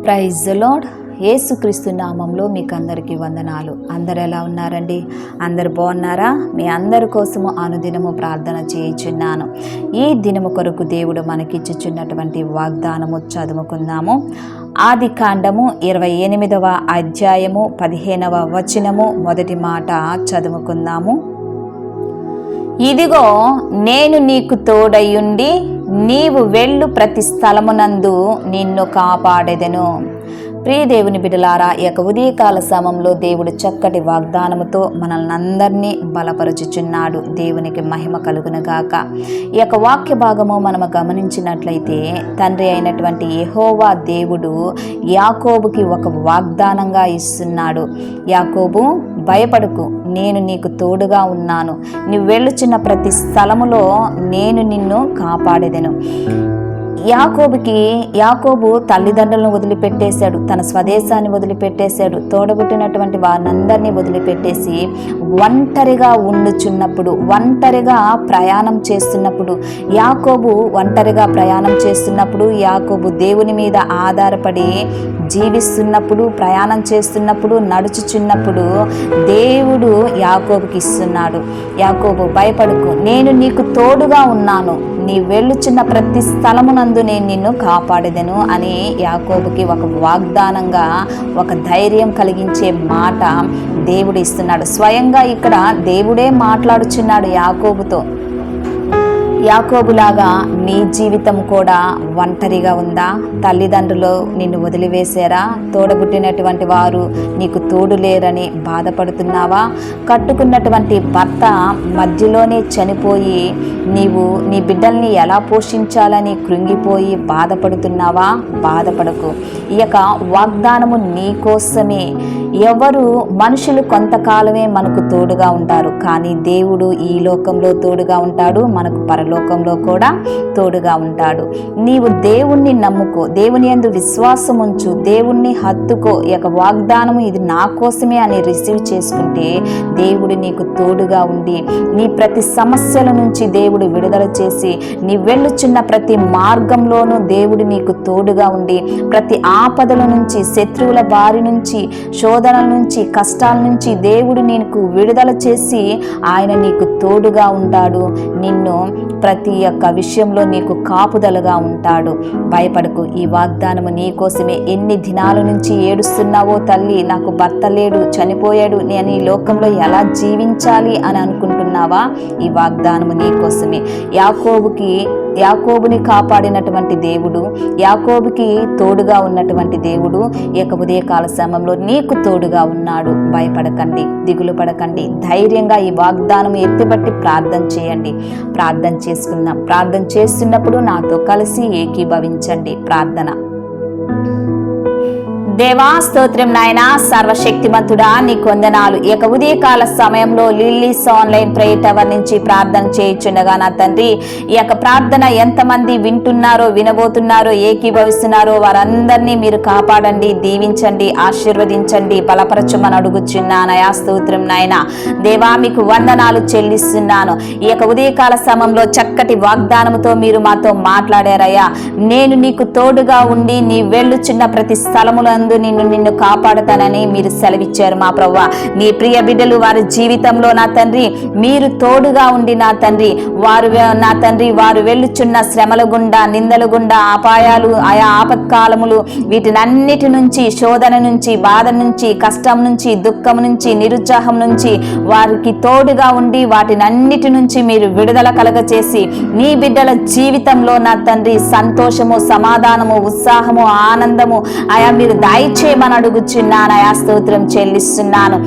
Praise the lord. యేసుక్రీస్తు నామంలో మీకు అందరికీ వందనాలు. అందరు ఎలా ఉన్నారండి? అందరు బాగున్నారా? మీ అందరి కోసము అనుదినము ప్రార్థన చేయుచున్నాను. ఈ దినము కొరకు దేవుడు మనకిచ్చుచున్నటువంటి వాగ్దానము చదువుకుందాము. ఆది కాండము 28వ అధ్యాయము 15వ వచనము మొదటి మాట చదువుకుందాము. ఇదిగో నేను నీకు తోడయుండి నీవు వెళ్ళు ప్రతి స్థలమునందు నిన్ను కాపాడెదను. ప్రియ దేవుని బిడ్డలారా, ఈ యొక్క ఉదయకాల సమయంలో దేవుడు చక్కటి వాగ్దానముతో మనల్ని అందరినీ బలపరుచుచున్నాడు. దేవునికి మహిమ కలుగునుగాక. ఈ యొక్క వాక్య భాగము మనము గమనించినట్లయితే తండ్రి అయినటువంటి యెహోవా దేవుడు యాకోబుకి ఒక వాగ్దానంగా ఇస్తున్నాడు. యాకోబు, భయపడకు, నేను నీకు తోడుగా ఉన్నాను. నువ్వు వెళ్ళుచున్న ప్రతి స్థలములో నేను నిన్ను కాపాడెదను. యాకోబు తల్లిదండ్రులను వదిలిపెట్టేశాడు, తన స్వదేశాన్ని వదిలిపెట్టేశాడు, తోడబుట్టినటువంటి వారినందరినీ వదిలిపెట్టేసి ఒంటరిగా ఉండుచున్నప్పుడు, ఒంటరిగా ప్రయాణం చేస్తున్నప్పుడు, యాకోబు దేవుని మీద ఆధారపడి జీవిస్తున్నప్పుడు, ప్రయాణం చేస్తున్నప్పుడు, నడుచుచున్నప్పుడు దేవుడు యాకోబుకి ఇస్తున్నాడు. యాకోబు, భయపడకు, నేను నీకు తోడుగా ఉన్నాను. నీ వెళ్ళుచున్న ప్రతి స్థలమునందు నేను నిన్ను కాపాడెదను అని యాకోబుకి ఒక వాగ్దానంగా, ఒక ధైర్యం కలిగించే మాట దేవుడు ఇస్తున్నాడు. స్వయంగా ఇక్కడ దేవుడే మాట్లాడుచున్నాడు యాకోబుతో. యాకోబులాగా నీ జీవితం కూడా ఒంటరిగా ఉందా? తల్లిదండ్రులు నిన్ను వదిలివేశారా? తోడబుట్టినటువంటి వారు నీకు తోడు లేరని బాధపడుతున్నావా? కట్టుకున్నటువంటి భర్త మధ్యలోనే చనిపోయి నీవు నీ బిడ్డల్ని ఎలా పోషించాలని కృంగిపోయి బాధపడుతున్నావా? బాధపడకు. ఈ యొక్క వాగ్దానము నీ కోసమే. మనుషులు కొంతకాలమే మనకు తోడుగా ఉంటారు, కానీ దేవుడు ఈ లోకంలో తోడుగా ఉంటాడు, మనకు పరలోకంలో కూడా తోడుగా ఉంటాడు. నీవు దేవుణ్ణి నమ్ముకో, దేవుని యందు విశ్వాసం ఉంచు, దేవుణ్ణి హత్తుకో. ఈ యొక్క వాగ్దానము ఇది నా కోసమే అని రిసీవ్ చేసుకుంటే దేవుడు నీకు తోడుగా ఉండి నీ ప్రతి సమస్యల నుంచి దేవుడు విడుదల చేసి నీ వెళ్ళుచున్న ప్రతి మార్గంలోనూ దేవుడు నీకు తోడుగా ఉండి ప్రతి ఆపదల నుంచి, శత్రువుల బారి నుంచి, శోధనల నుంచి, కష్టాల నుంచి దేవుడు నీకు విడుదల చేసి ఆయన నీకు తోడుగా ఉంటాడు. నిన్ను ప్రతి ఒక్క విషయంలో నీకు కాపుదలగా ఉంటాడు. భయపడకు. ఈ వాగ్దానము నీ కోసమే. ఎన్ని దినాల నుంచి ఏడుస్తున్నావో, తల్లి నాకు భర్త లేడు, చనిపోయాడు, నేను ఈ లోకంలో ఎలా జీవించాలి అని అనుకుంటున్నావా? ఈ వాగ్దానము నీ కోసమే. యాకోబుని కాపాడినటువంటి దేవుడు, యాకోబుకి తోడుగా ఉన్నటువంటి దేవుడు ఈ యొక్క ఉదయకాల సమయంలో నీకు తోడుగా ఉన్నాడు. భయపడకండి, దిగులు పడకండి, ధైర్యంగా ఈ వాగ్దానం ఎత్తిబట్టి ప్రార్థన చేయండి. ప్రార్థన చేసుకుందాం. ప్రార్థన చేస్తున్నప్పుడు నాతో కలిసి ఏకీభవించండి. ప్రార్థన. దేవా, స్తోత్రం నాయనా, సర్వశక్తిమంతుడా, నీకు వందనాలు. ఈ యొక్క ఉదయకాల సమయంలో లిల్లీస్ ఆన్లైన్ ప్రేయర్ టవర్ నుంచి ప్రార్థన చేయించుండగా నా తండ్రి, ఈ యొక్క ప్రార్థన ఎంతమంది వింటున్నారో, వినబోతున్నారో, ఏకీభవిస్తున్నారో వారందరినీ మీరు కాపాడండి, దీవించండి, ఆశీర్వదించండి, బలపరచమని అడుగుచున్నానయా. స్తోత్రం నాయన. దేవా, మీకు వందనాలు చెల్లిస్తున్నాను. ఈ యొక్క ఉదయకాల సమయంలో చక్కటి వాగ్దానముతో మీరు మాతో మాట్లాడారయ్యా. నేను నీకు తోడుగా ఉండి నీ వెళ్ళుచున్న ప్రతి స్థలముల నిన్ను కాపాడుతానని మీరు సెలవిచ్చారు మా ప్రభువా. నీ ప్రియ బిడ్డలు వారి జీవితంలో నా తండ్రి మీరు తోడుగా ఉండి నా తండ్రి వారు వెళ్ళుచున్న శ్రమల గుండా, నిందల గుండా, అపాయాలు, ఆయా ఆపత్కాలములు, వీటినన్నిటి నుంచి, శోధన నుంచి, బాధ నుంచి, కష్టం నుంచి, దుఃఖం నుంచి, నిరుత్సాహం నుంచి వారికి తోడుగా ఉండి వాటినన్నిటి నుంచి మీరు విడుదల కలగచేసి నీ బిడ్డల జీవితంలో నా తండ్రి సంతోషము, సమాధానము, ఉత్సాహము, ఆనందము ఆయా మీరు దయచేయమని అడుగుచున్నానయా. స్తోత్రం చెల్లిస్తున్నాను.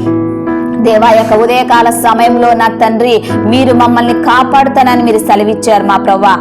దేవా, యొక్క ఉదయకాల సమయంలో నా తండ్రి మీరు మమ్మల్ని కాపాడుతానని మీరు సెలవిచ్చారు మా ప్రభువా.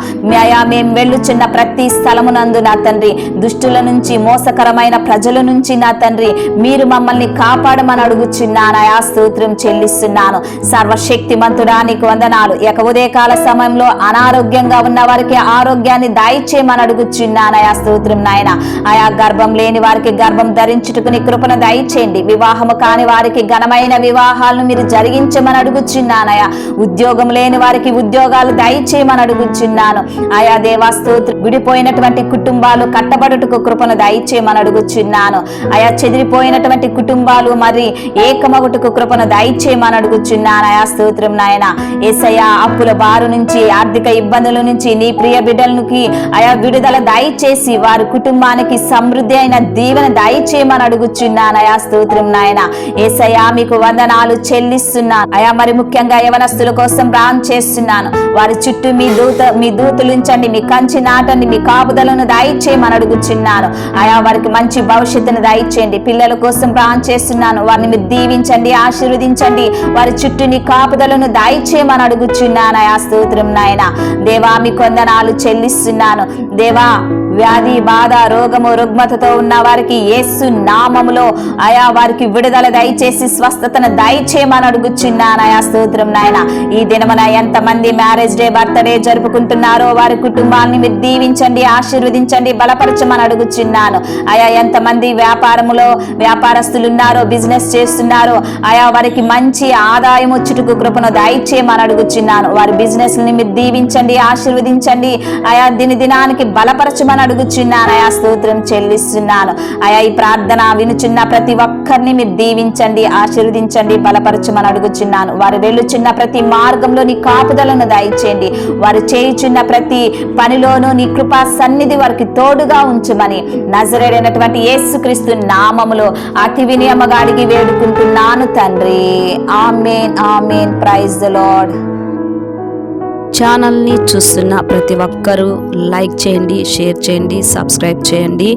మేము వెళ్ళుచున్న ప్రతి స్థలమునందు నా తండ్రి దుష్టుల నుంచి, మోసకరమైన ప్రజల నుంచి నా తండ్రి మీరు మమ్మల్ని కాపాడమని అడుగుచున్నానయా. స్తోత్రం చెల్లిస్తున్నాను. సర్వశక్తిమంతుడా, నీకు వందనాలు. ఈ యొక్క ఉదయకాల సమయంలో అనారోగ్యంగా ఉన్న వారికి ఆరోగ్యాన్ని దయచేయమని అడుగుచున్నానయా. స్తోత్రం నాయన. ఆయా గర్భం లేని వారికి గర్భం ధరించుటకు నీ కృపను దయచేయండి. వివాహము కాని వారికి ఘనమైన వివాహ వివాహాలను మీరు జరిగించమని అడుగుచున్నానయా. ఉద్యోగం లేని వారికి ఉద్యోగాలు దయచేయమని అడుగుచున్నాను. ఆయా దేవా స్తోత్రం. విడిపోయినటువంటి కుటుంబాలు కట్టబడుటకు కృపను దయచేయమని అడుగుచున్నాను. ఆయా చెదిరిపోయినటువంటి కుటుంబాలు మరి ఏకమగుటకు కృపను దయచేయమని అడుగుచున్నాను. ఆయా స్తోత్రం నాయన. యేసయ్యా, అప్పుల బారు నుంచి, ఆర్థిక ఇబ్బందుల నుంచి నీ ప్రియ బిడ్డలకి ఆయా విడుదల దయచేసి వారి కుటుంబానికి సమృద్ధి అయిన దీవెన దయచేయమని అడుగుచున్నాను. ఆయా స్తోత్రం నాయన. యేసయ్యా, మీకు వందనాలు చెల్లిస్తున్నాను. అయా మరి ముఖ్యంగా యవనస్తుల కోసం ప్రార్థన చేస్తున్నాను. వారి చుట్టూ మీ దూతలు ఉంచండి, మీ కంచి నాటండి, మీ కాపుదలను దయచేయమని అడుగుచున్నాను. ఆయా వారికి మంచి భవిష్యత్తును దయచేయండి. పిల్లల కోసం ప్రార్థన చేస్తున్నాను. వారిని మీరు దీవించండి, ఆశీర్వదించండి. వారి చుట్టూ నీ కాపుదలను దయచేయమని అడుగుచున్నాను. ఆయా స్తోత్రం నాయన. దేవా, మీ వందనాలు చెల్లిస్తున్నాను. దేవా, వ్యాధి బాధ రోగము రుగ్మతతో ఉన్న వారికి యేసు నామములో ఆయా వారికి విడుదల దయచేసి స్వస్థతను దయచేయమని అడుగుచున్నాను. ఆయా స్తోత్రం నాయన. ఈ దినమున ఎంతమంది మ్యారేజ్ డే బర్త్డే జరుపుకుంటున్నారో వారి కుటుంబాన్ని మీరు దీవించండి, ఆశీర్వదించండి, బలపరచమని అడుగుచున్నాను. ఆయా ఎంతమంది వ్యాపారస్తులు ఉన్నారో, బిజినెస్ చేస్తున్నారో ఆయా వారికి మంచి ఆదాయం వచ్చుటకు కృపను దయచేయమని అడుగుచున్నాను. వారి బిజినెస్ ని మీరు దీవించండి, ఆశీర్వదించండి. ఆయా దినానికి బలపరచమని అడుగుచున్నాను. ఆయా స్తోత్రం చెల్లిస్తున్నాను. ఆయా ఈ ప్రార్థన వినుచున్న ప్రతి ఒక్కరిని మీరు దీవించండి, ఆశీర్వదించండి, బలపరచమని అడుగుచున్నాను. వారు వెళ్ళుచున్న ప్రతి మార్గంలో నీ కాపుదలను దయచేయండి. వారు చేయుచున్న ప్రతి పనిలోనూ నీ కృపా సన్నిధి వారికి తోడుగా ఉంచమని నజరేడైనటువంటి యేసుక్రీస్తు నామములో అతి వినయముగా అడిగి వేడుకుంటున్నాను తండ్రి. Amen, amen. Praise the Lord. ఛానల్ని చూస్తున్న ప్రతి ఒక్కరూ లైక్ చేయండి, షేర్ చేయండి, సబ్స్క్రైబ్ చేయండి.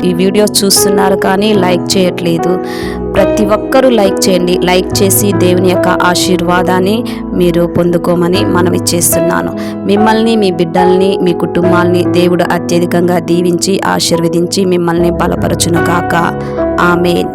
ఈ వీడియో చూస్తున్నారు కానీ లైక్ చేయట్లేదు. ప్రతి ఒక్కరూ లైక్ చేయండి. లైక్ చేసి దేవుని యొక్క ఆశీర్వాదాన్ని మీరు పొందుకోమని మనవి చేస్తున్నాను. మిమ్మల్ని, మీ బిడ్డల్ని, మీ కుటుంబాల్ని దేవుడు అత్యధికంగా దీవించి ఆశీర్వదించి మిమ్మల్ని బలపరచునుగాక. ఆమేన్.